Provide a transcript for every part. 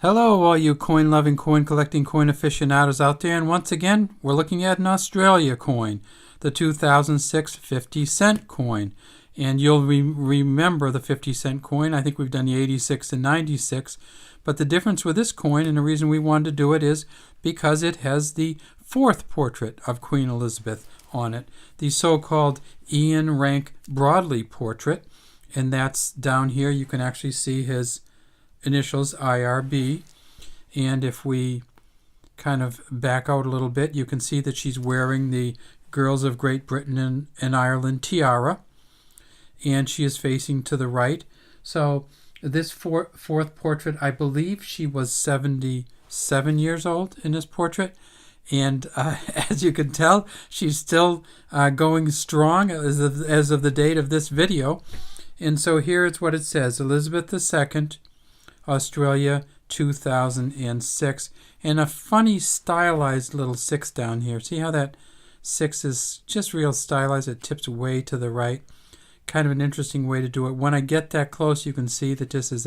Hello, all you coin-loving, coin-collecting, coin aficionados out there, and once again, we're looking at an Australia coin, the 2006 50-cent coin. And you'll remember the 50-cent coin. I think we've done the 86 and 96, but the difference with this coin, and the reason we wanted to do it, is because it has the fourth portrait of Queen Elizabeth on it, the so-called Ian Rank Broadley portrait, and that's down here. You can actually see his initials, IRB, and if we kind of back out a little bit, you can see that she's wearing the Girls of Great Britain and Ireland tiara, and she is facing to the right. So this fourth portrait, I believe she was 77 years old in this portrait, and as you can tell, she's still going strong as of the date of this video. And so here's what it says: Elizabeth II, Australia, 2006, and a funny stylized little 6 down here. See how that 6 is just real stylized? It tips way to the right. Kind of an interesting way to do it. When I get that close, you can see that this is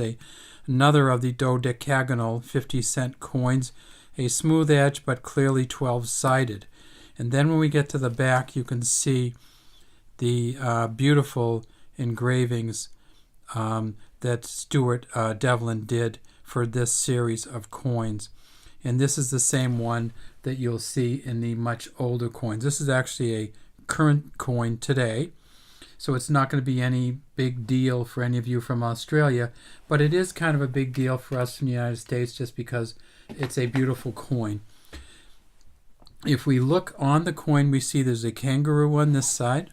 another of the dodecagonal 50-cent coins, a smooth edge but clearly 12-sided. And then when we get to the back, you can see the beautiful engravings that Stuart Devlin did for this series of coins. And this is the same one that you'll see in the much older coins. This is actually a current coin today, so it's not going to be any big deal for any of you from Australia, but it is kind of a big deal for us from the United States just because it's a beautiful coin. If we look on the coin, we see there's a kangaroo on this side,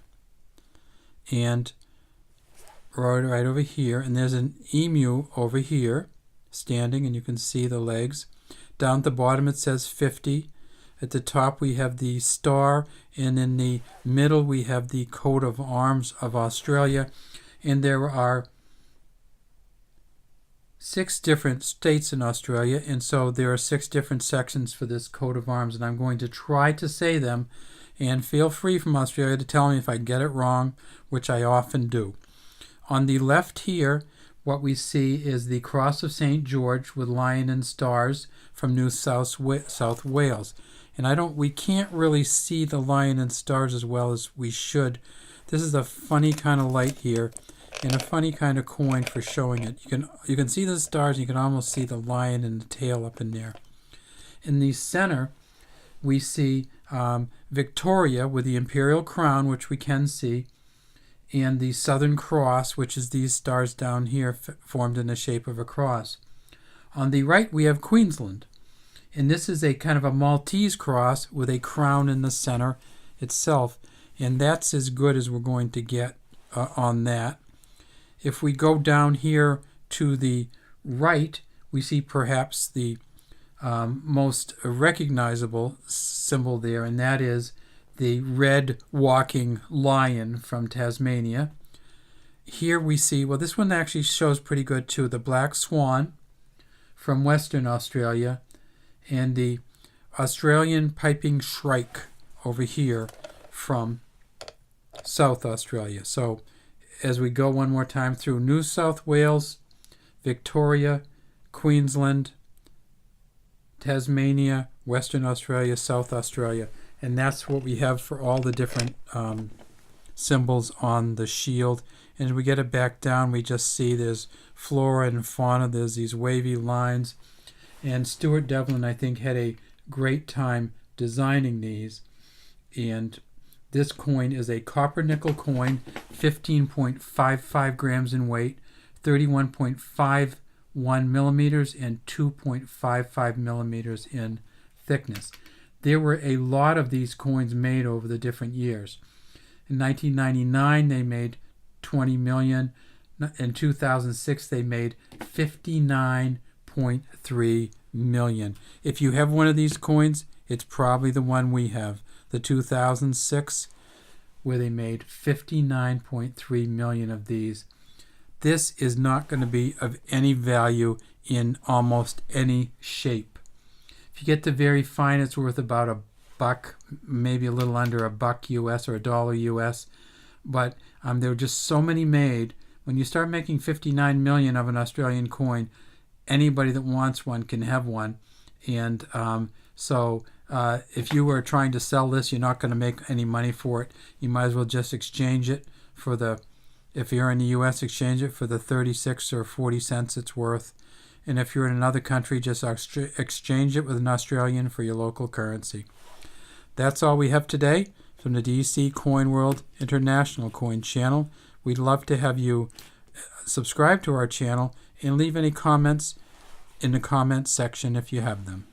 and right over here, and there's an emu over here standing, and you can see the legs. Down at the bottom it says 50. At the top we have the star, and in the middle we have the coat of arms of Australia. And there are 6 different states in Australia, and so there are 6 different sections for this coat of arms, and I'm going to try to say them, and feel free from Australia to tell me if I get it wrong, which I often do. On the left here, what we see is the Cross of St. George with lion and stars from New South Wales. And we can't really see the lion and stars as well as we should. This is a funny kind of light here and a funny kind of coin for showing it. You can see the stars, and you can almost see the lion and the tail up in there. In the center, we see Victoria with the imperial crown, which we can see, and the Southern Cross, which is these stars down here formed in the shape of a cross. On the right, we have Queensland, and this is a kind of a Maltese cross with a crown in the center itself, and that's as good as we're going to get on that. If we go down here to the right, we see perhaps the most recognizable symbol there, and that is the red walking lion from Tasmania. Here we see, well, this one actually shows pretty good too, the black swan from Western Australia, and the Australian piping shrike over here from South Australia. So as we go one more time through: New South Wales, Victoria, Queensland, Tasmania, Western Australia, South Australia. And that's what we have for all the different symbols on the shield. And as we get it back down, we just see there's flora and fauna. There's these wavy lines. And Stuart Devlin, I think, had a great time designing these. And this coin is a copper nickel coin, 15.55 grams in weight, 31.51 millimeters, and 2.55 millimeters in thickness. There were a lot of these coins made over the different years. In 1999, they made 20 million. In 2006, they made 59.3 million. If you have one of these coins, it's probably the one we have, the 2006, where they made 59.3 million of these. This is not going to be of any value in almost any shape. If you get the very fine, it's worth about $1, maybe a little under $1 US or $1 US. But there were just so many made. When you start making 59 million of an Australian coin, anybody that wants one can have one. And so if you were trying to sell this, you're not going to make any money for it. You might as well just exchange it for if you're in the U.S., exchange it for the 36 or 40 cents it's worth. And if you're in another country, just exchange it with an Australian for your local currency. That's all we have today from the DC Coin World International Coin Channel. We'd love to have you subscribe to our channel and leave any comments in the comments section if you have them.